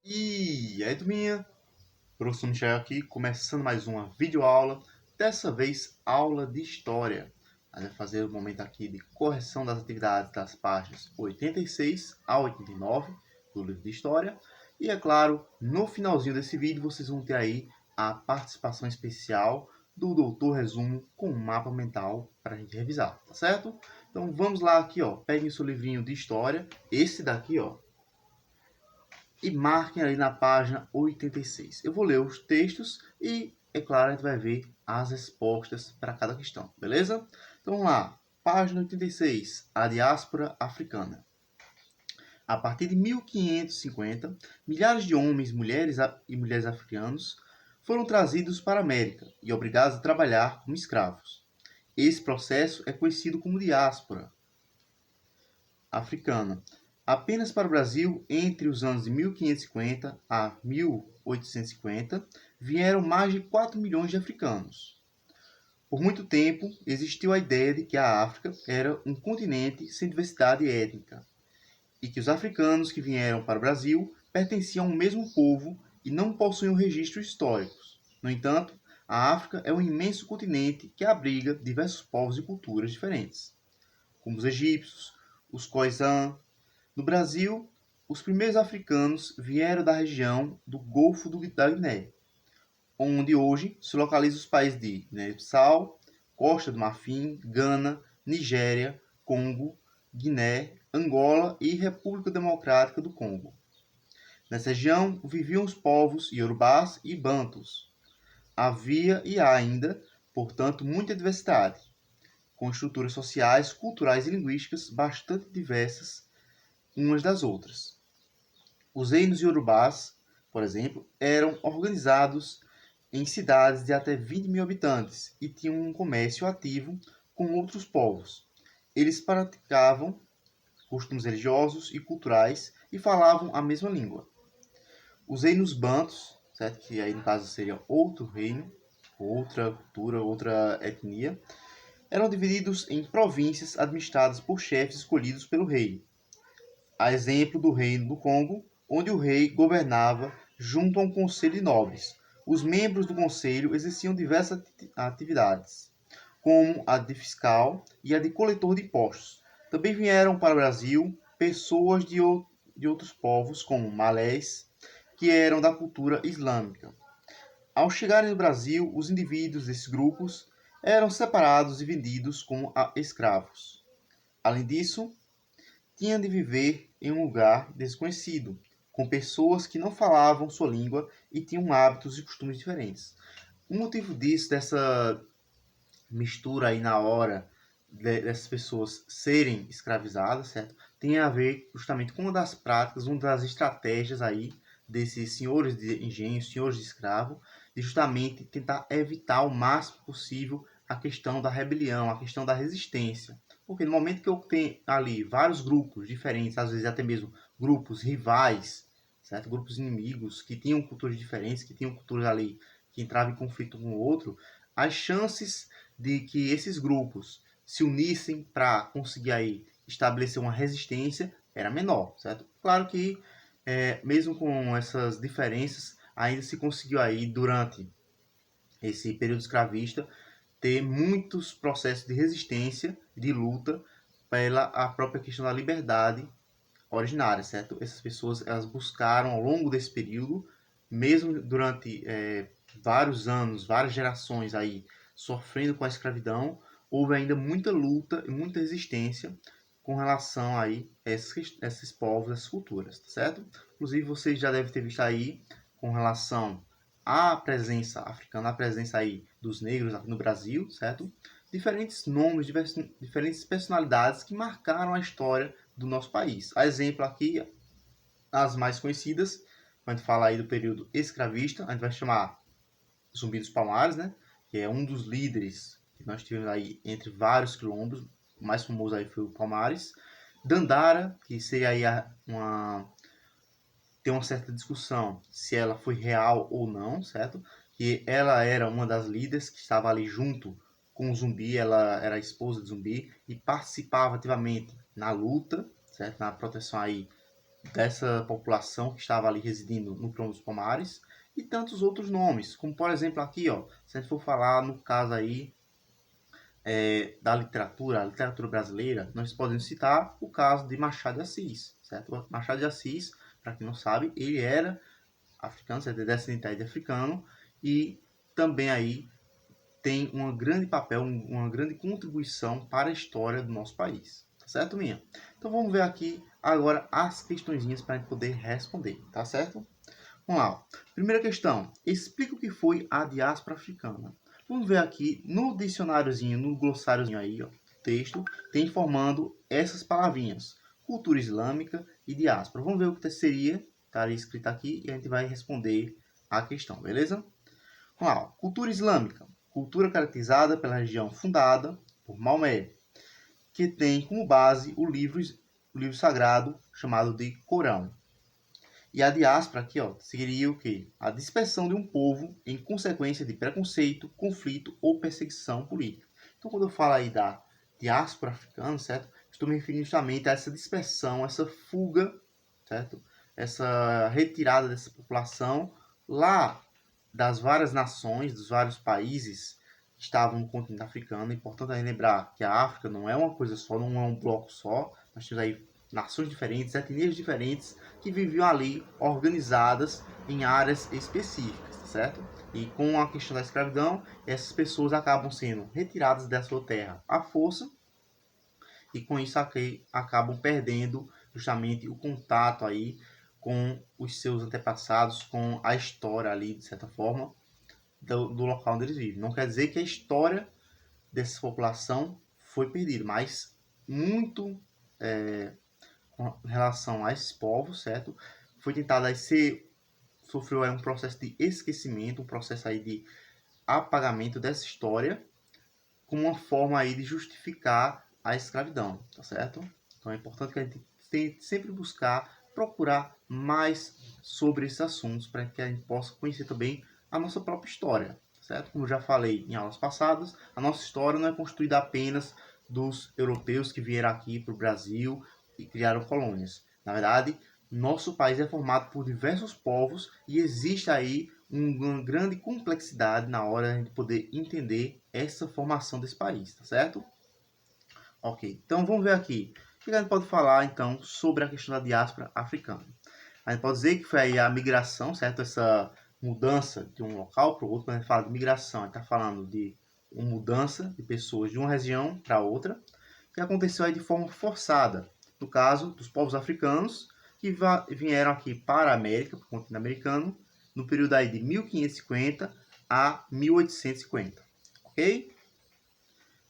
E aí, turminha? Professor Michel aqui, começando mais uma videoaula, dessa vez aula de História. A gente vai fazer um momento aqui de correção das atividades das páginas 86 a 89 do livro de História. E é claro, no finalzinho desse vídeo vocês vão ter aí a participação especial do Doutor Resumo com um mapa mental para a gente revisar, tá certo? Então vamos lá aqui, ó, peguem seu livrinho de História, esse daqui, ó, e marquem ali na página 86. Eu vou ler os textos e, é claro, a gente vai ver as respostas para cada questão, beleza? Então vamos lá. Página 86, a diáspora africana. A partir de 1550, milhares de homens, mulheres e mulheres africanos foram trazidos para a América e obrigados a trabalhar como escravos. Esse processo é conhecido como diáspora africana. Apenas para o Brasil, entre os anos de 1550 a 1850, vieram mais de 4 milhões de africanos. Por muito tempo, existiu a ideia de que a África era um continente sem diversidade étnica e que os africanos que vieram para o Brasil pertenciam ao mesmo povo e não possuíam registros históricos. No entanto, a África é um imenso continente que abriga diversos povos e culturas diferentes, como os egípcios, os Khoisan. No Brasil, os primeiros africanos vieram da região do Golfo da Guiné, onde hoje se localizam os países de Guiné-Bissau, Costa do Marfim, Gana, Nigéria, Congo, Guiné, Angola e República Democrática do Congo. Nessa região viviam os povos iorubás e bantus. Havia e há ainda, portanto, muita diversidade, com estruturas sociais, culturais e linguísticas bastante diversas umas das outras. Os reinos iorubás, por exemplo, eram organizados em cidades de até 20 mil habitantes e tinham um comércio ativo com outros povos. Eles praticavam costumes religiosos e culturais e falavam a mesma língua. Os reinos bantus, certo? Que aí no caso seria outro reino, outra cultura, outra etnia, eram divididos em províncias administradas por chefes escolhidos pelo rei, a exemplo do reino do Congo, onde o rei governava junto a um conselho de nobres. Os membros do conselho exerciam diversas atividades, como a de fiscal e a de coletor de impostos. Também vieram para o Brasil pessoas de outros povos, como malés, que eram da cultura islâmica. Ao chegarem no Brasil, os indivíduos desses grupos eram separados e vendidos como escravos. Além disso, tinha de viver em um lugar desconhecido, com pessoas que não falavam sua língua e tinham hábitos e costumes diferentes. O motivo disso, dessa mistura aí na hora dessas pessoas serem escravizadas, certo? Tem a ver justamente com uma das práticas, uma das estratégias aí desses senhores de engenho, senhores de escravo, de justamente tentar evitar o máximo possível a questão da rebelião, a questão da resistência. Porque no momento que eu tenho ali vários grupos diferentes, às vezes até mesmo grupos rivais, certo? Grupos inimigos que tinham culturas diferentes, que tinham culturas ali que entravam em conflito com o outro, as chances de que esses grupos se unissem para conseguir aí estabelecer uma resistência era menor, certo? Claro que mesmo com essas diferenças, ainda se conseguiu aí durante esse período escravista ter muitos processos de resistência, de luta pela a própria questão da liberdade originária, certo? Essas pessoas elas buscaram ao longo desse período, mesmo durante vários anos, várias gerações aí sofrendo com a escravidão, houve ainda muita luta e muita resistência com relação aí a esses povos, essas culturas, tá certo? Inclusive vocês já devem ter visto aí com relação à presença africana, a presença aí dos negros aqui no Brasil, certo? Diferentes nomes, diferentes personalidades que marcaram a história do nosso país. A exemplo aqui, as mais conhecidas, quando a gente fala aí do período escravista, a gente vai chamar Zumbi dos Palmares, né? Que é um dos líderes que nós tivemos aí entre vários quilombos. O mais famoso aí foi o Palmares. Dandara, que seria aí tem uma certa discussão se ela foi real ou não, certo? Que ela era uma das líderes que estava ali junto com o Zumbi, ela era a esposa do Zumbi e participava ativamente na luta, certo? Na proteção aí dessa população que estava ali residindo no Tronco dos Palmares, e tantos outros nomes, como por exemplo aqui, ó, se a gente for falar no caso aí da literatura, a literatura brasileira, nós podemos citar o caso de Machado de Assis, certo? Machado de Assis, para quem não sabe, ele era africano, certo? Descendente de africano, e também aí tem um grande papel, uma grande contribuição para a história do nosso país, tá certo, minha? Então vamos ver aqui agora as questõezinhas para a gente poder responder, tá certo? Vamos lá. Primeira questão. Explica o que foi a diáspora africana. Vamos ver aqui no dicionáriozinho, no glossáriozinho aí, ó, texto, tem informando essas palavrinhas. Cultura islâmica e diáspora. Vamos ver o que seria, estaria escrito aqui, e a gente vai responder a questão, beleza? Vamos lá. Cultura islâmica. Cultura caracterizada pela região fundada por Maomé, que tem como base o livro sagrado chamado de Corão. E a diáspora aqui, ó, seria o quê? A dispersão de um povo em consequência de preconceito, conflito ou perseguição política. Então, quando eu falo aí da diáspora africana, certo? Estou me referindo justamente a essa dispersão, essa fuga, certo? Essa retirada dessa população lá das várias nações, dos vários países que estavam no continente africano. É importante lembrar que a África não é uma coisa só, não é um bloco só. Nós temos aí nações diferentes, etnias diferentes, que viviam ali organizadas em áreas específicas, certo? E com a questão da escravidão, essas pessoas acabam sendo retiradas da sua terra à força, e com isso aqui acabam perdendo justamente o contato aí com os seus antepassados, com a história ali, de certa forma, do local onde eles vivem. Não quer dizer que a história dessa população foi perdida, mas muito com relação a esses povos, certo? Foi tentado aí sofreu aí um processo de esquecimento, um processo aí de apagamento dessa história, como uma forma aí de justificar a escravidão, tá certo? Então é importante que a gente tente sempre buscar, procurar mais sobre esses assuntos, para que a gente possa conhecer também a nossa própria história, certo? Como eu já falei em aulas passadas, a nossa história não é construída apenas dos europeus que vieram aqui para o Brasil e criaram colônias. Na verdade, nosso país é formado por diversos povos e existe aí uma grande complexidade na hora de poder entender essa formação desse país, tá certo? Ok, então vamos ver aqui. O que a gente pode falar então sobre a questão da diáspora africana? A gente pode dizer que foi aí a migração, certo? Essa mudança de um local para o outro. Quando a gente fala de migração, a gente está falando de uma mudança de pessoas de uma região para outra, que aconteceu aí de forma forçada. No caso dos povos africanos, que vieram aqui para a América, para o continente americano, no período aí de 1550 a 1850. Ok?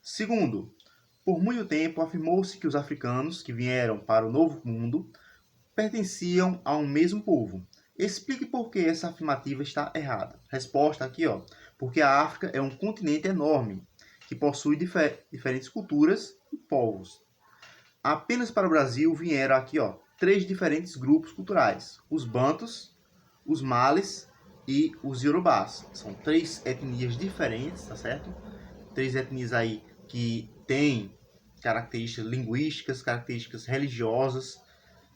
Segundo, por muito tempo afirmou-se que os africanos que vieram para o Novo Mundo pertenciam a um mesmo povo. Explique por que essa afirmativa está errada. Resposta aqui, ó. Porque a África é um continente enorme, que possui diferentes culturas e povos. Apenas para o Brasil vieram aqui, ó, 3 diferentes grupos culturais: os Bantus, os Males e os Yorubás. São 3 etnias diferentes, tá certo? 3 etnias aí que têm características linguísticas, características religiosas,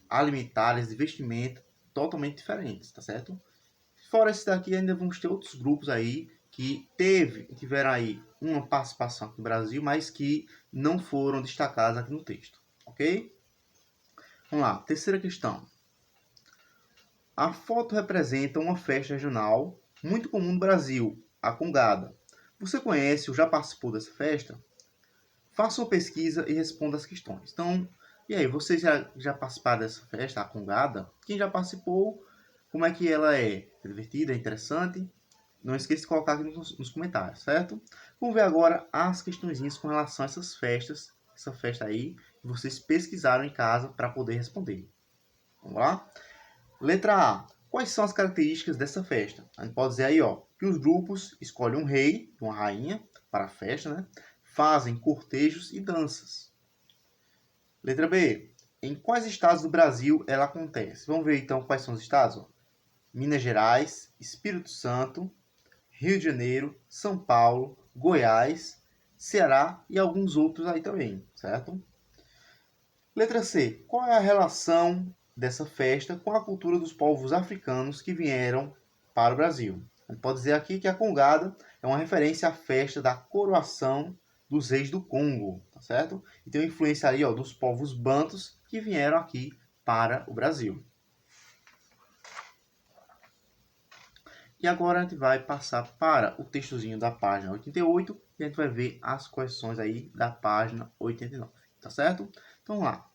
alimentares, de vestimenta totalmente diferentes, tá certo? Fora esse daqui, ainda vamos ter outros grupos aí que tiveram aí uma participação aqui no Brasil, mas que não foram destacados aqui no texto, ok? Vamos lá, terceira questão. A foto representa uma festa regional muito comum no Brasil, a Congada. Você conhece ou já participou dessa festa? Faça uma pesquisa e responda as questões. Então, e aí, vocês já participaram dessa festa, a Congada? Quem já participou, como é que ela é? É divertida, é interessante? Não esqueça de colocar aqui nos comentários, certo? Vamos ver agora as questõezinhas com relação a essas festas, essa festa aí, que vocês pesquisaram em casa para poder responder. Vamos lá? Letra A. Quais são as características dessa festa? A gente pode dizer aí, ó, que os grupos escolhem um rei, uma rainha para a festa, né? Fazem cortejos e danças. Letra B. Em quais estados do Brasil ela acontece? Vamos ver então quais são os estados. Ó. Minas Gerais, Espírito Santo, Rio de Janeiro, São Paulo, Goiás, Ceará e alguns outros aí também, certo? Letra C. Qual é a relação dessa festa com a cultura dos povos africanos que vieram para o Brasil. A gente pode dizer aqui que a Congada é uma referência à festa da coroação dos reis do Congo, tá certo? E tem uma influência aí, ó, dos povos bantos que vieram aqui para o Brasil. E agora a gente vai passar para o textozinho da página 88 e a gente vai ver as questões aí da página 89, tá certo? Então vamos lá.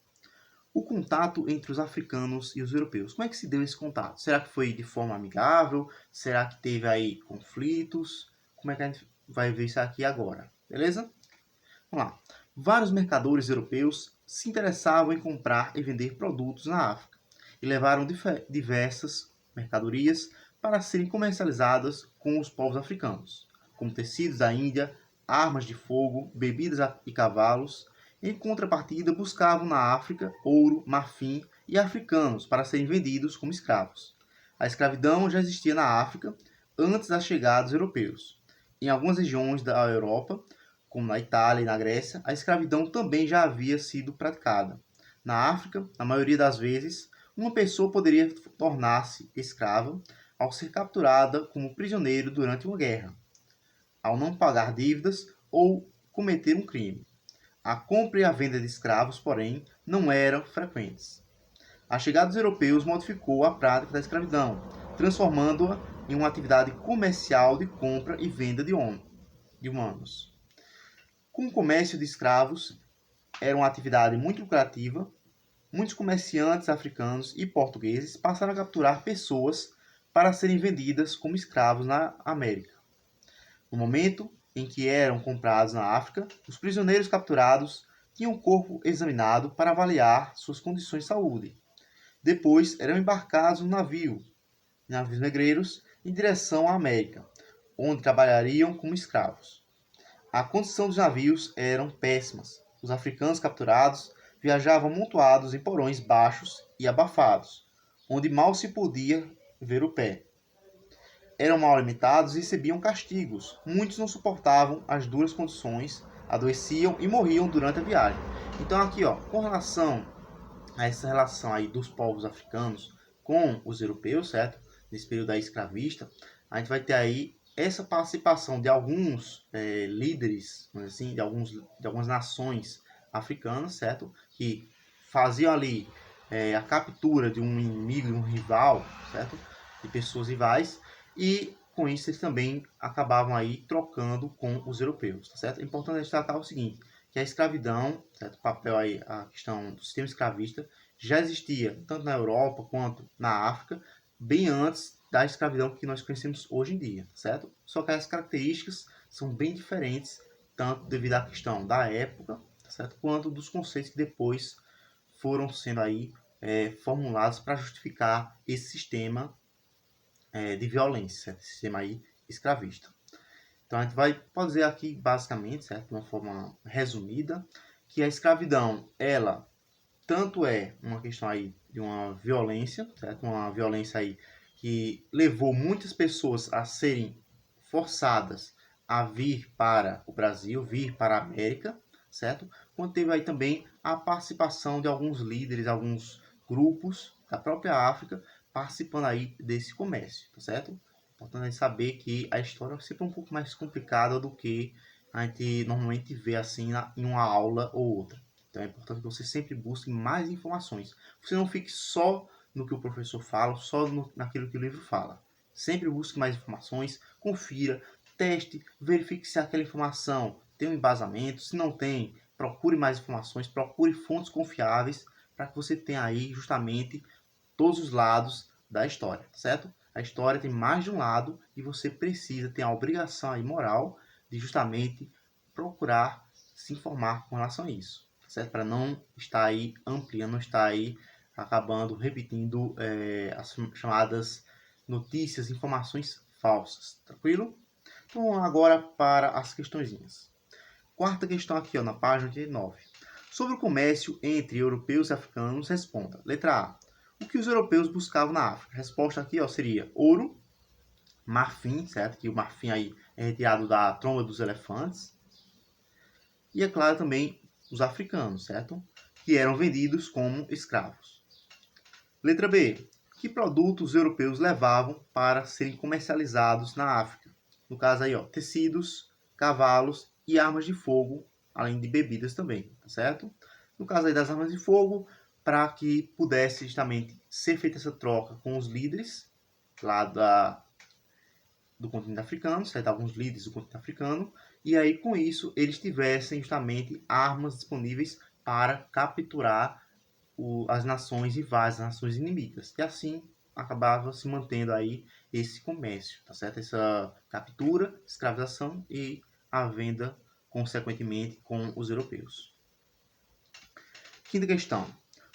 O contato entre os africanos e os europeus. Como é que se deu esse contato? Será que foi de forma amigável? Será que teve aí conflitos? Como é que a gente vai ver isso aqui agora? Beleza? Vamos lá. Vários mercadores europeus se interessavam em comprar e vender produtos na África e levaram diversas mercadorias para serem comercializadas com os povos africanos, como tecidos da Índia, armas de fogo, bebidas e cavalos. Em contrapartida, buscavam na África ouro, marfim e africanos para serem vendidos como escravos. A escravidão já existia na África antes da chegada dos europeus. Em algumas regiões da Europa, como na Itália e na Grécia, a escravidão também já havia sido praticada. Na África, na maioria das vezes, uma pessoa poderia tornar-se escrava ao ser capturada como prisioneiro durante uma guerra, ao não pagar dívidas ou cometer um crime. A compra e a venda de escravos, porém, não eram frequentes. A chegada dos europeus modificou a prática da escravidão, transformando-a em uma atividade comercial de compra e venda de humanos. Com o comércio de escravos era uma atividade muito lucrativa, muitos comerciantes africanos e portugueses passaram a capturar pessoas para serem vendidas como escravos na América. No momento em que eram comprados na África, os prisioneiros capturados tinham o corpo examinado para avaliar suas condições de saúde. Depois eram embarcados no navios negreiros, em direção à América, onde trabalhariam como escravos. A condição dos navios eram péssimas. Os africanos capturados viajavam amontoados em porões baixos e abafados, onde mal se podia ver o pé. Eram mal alimentados e recebiam castigos. Muitos não suportavam as duras condições, adoeciam e morriam durante a viagem. Então aqui, ó, com relação a essa relação aí dos povos africanos com os europeus, certo? Nesse período aí escravista, a gente vai ter aí essa participação de alguns líderes, assim, de algumas nações africanas, certo? Que faziam ali a captura de um inimigo, de um rival, certo? De pessoas rivais, e com isso eles também acabavam aí trocando com os europeus, tá certo? É importante destacar o seguinte, que a escravidão, certo? O papel aí, a questão do sistema escravista, já existia tanto na Europa quanto na África, bem antes da escravidão que nós conhecemos hoje em dia, certo? Só que as características são bem diferentes, tanto devido à questão da época, certo? Quanto dos conceitos que depois foram sendo aí formulados para justificar esse sistema de violência, esse sistema aí escravista. Então a gente pode dizer aqui basicamente, certo, de uma forma resumida, que a escravidão, ela tanto é uma questão aí de uma violência, certo? Uma violência aí que levou muitas pessoas a serem forçadas a vir para o Brasil, vir para a América, certo? Quando teve aí também a participação de alguns líderes, alguns grupos da própria África participando aí desse comércio, tá certo? Importante é saber que a história é sempre um pouco mais complicada do que a gente normalmente vê assim em uma aula ou outra. Então é importante que você sempre busque mais informações. Você não fique só no que o professor fala, só naquilo que o livro fala. Sempre busque mais informações, confira, teste, verifique se aquela informação tem um embasamento. Se não tem, procure mais informações, procure fontes confiáveis para que você tenha aí justamente todos os lados da história, certo? A história tem mais de um lado e você precisa ter a obrigação aí moral de justamente procurar se informar com relação a isso, certo? Para não estar aí ampliando, não estar aí acabando repetindo as chamadas notícias, informações falsas, tranquilo? Então agora para as questõezinhas. Quarta questão aqui, ó, na página 89. Sobre o comércio entre europeus e africanos, responda. Letra A. O que os europeus buscavam na África? Resposta aqui, ó, seria ouro, marfim, certo? Que o marfim aí é retirado da tromba dos elefantes. E, é claro, também os africanos, certo? Que eram vendidos como escravos. Letra B. Que produtos os europeus levavam para serem comercializados na África? No caso aí, ó, tecidos, cavalos e armas de fogo, além de bebidas também, tá certo? No caso aí das armas de fogo, para que pudesse justamente ser feita essa troca com os líderes lá do continente africano, certo? Alguns líderes do continente africano, e aí com isso eles tivessem justamente armas disponíveis para capturar as nações rivais, as nações inimigas. E assim acabava se mantendo aí esse comércio, tá certo? Essa captura, escravização e a venda, consequentemente, com os europeus. Quinta questão.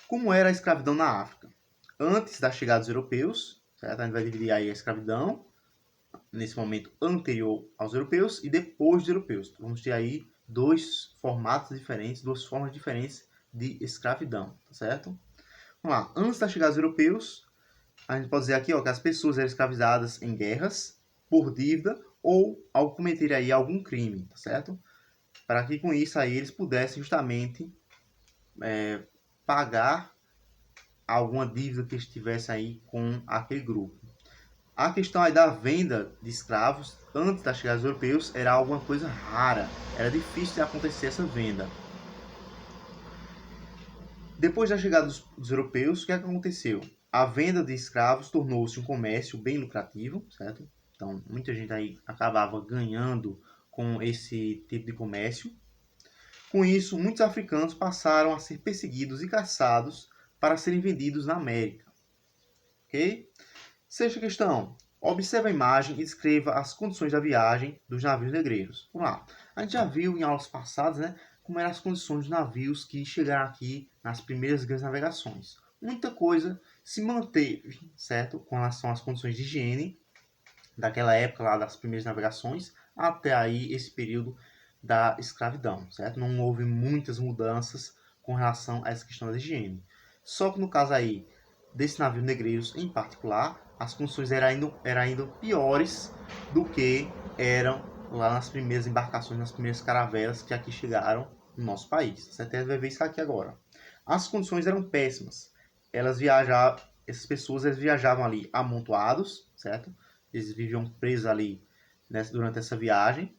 Como era a escravidão na África? Antes da chegada dos europeus, certo? A gente vai dividir aí a escravidão nesse momento anterior aos europeus e depois dos europeus. Vamos ter aí dois formatos diferentes, duas formas diferentes de escravidão, tá certo? Vamos lá. Antes da chegada dos europeus, a gente pode dizer aqui, ó, que as pessoas eram escravizadas em guerras, por dívida ou ao cometer aí algum crime, tá certo? Para que com isso aí eles pudessem justamente pagar alguma dívida que estivesse aí com aquele grupo. A questão aí da venda de escravos antes da chegada dos europeus era alguma coisa rara, era difícil de acontecer essa venda. Depois da chegada dos europeus, o que aconteceu? A venda de escravos tornou-se um comércio bem lucrativo, certo? Então, muita gente aí acabava ganhando com esse tipo de comércio. Com isso, muitos africanos passaram a ser perseguidos e caçados para serem vendidos na América. Ok? Sexta questão. Observe a imagem e descreva as condições da viagem dos navios negreiros. Vamos lá. A gente já viu em aulas passadas, né, como eram as condições dos navios que chegaram aqui nas primeiras grandes navegações. Muita coisa se manteve, certo, com relação às condições de higiene daquela época lá das primeiras navegações até aí esse período da escravidão, certo? Não houve muitas mudanças com relação a essa questão da higiene. Só que no caso aí desse navio negreiros em particular, as condições eram ainda piores do que eram lá nas primeiras embarcações, nas primeiras caravelas que aqui chegaram no nosso país. Você vai ver isso aqui agora. As condições eram péssimas. Essas pessoas viajavam ali amontoados, certo? Eles viviam presos ali durante essa viagem,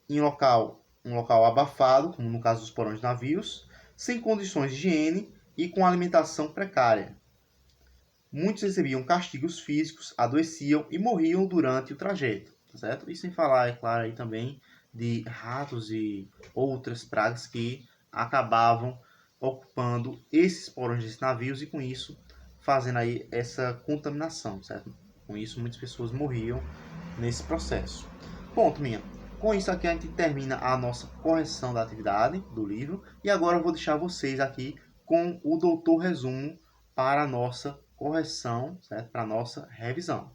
em um local abafado, como no caso dos porões de navios, sem condições de higiene e com alimentação precária. Muitos recebiam castigos físicos, adoeciam e morriam durante o trajeto, tá certo? E sem falar, é claro, aí também de ratos e outras pragas que acabavam ocupando esses porões desses navios e com isso fazendo aí essa contaminação, certo? Com isso muitas pessoas morriam nesse processo. Bom, turminha, com isso aqui a gente termina a nossa correção da atividade do livro e agora eu vou deixar vocês aqui com o doutor resumo para a nossa correção, certo? Para a nossa revisão.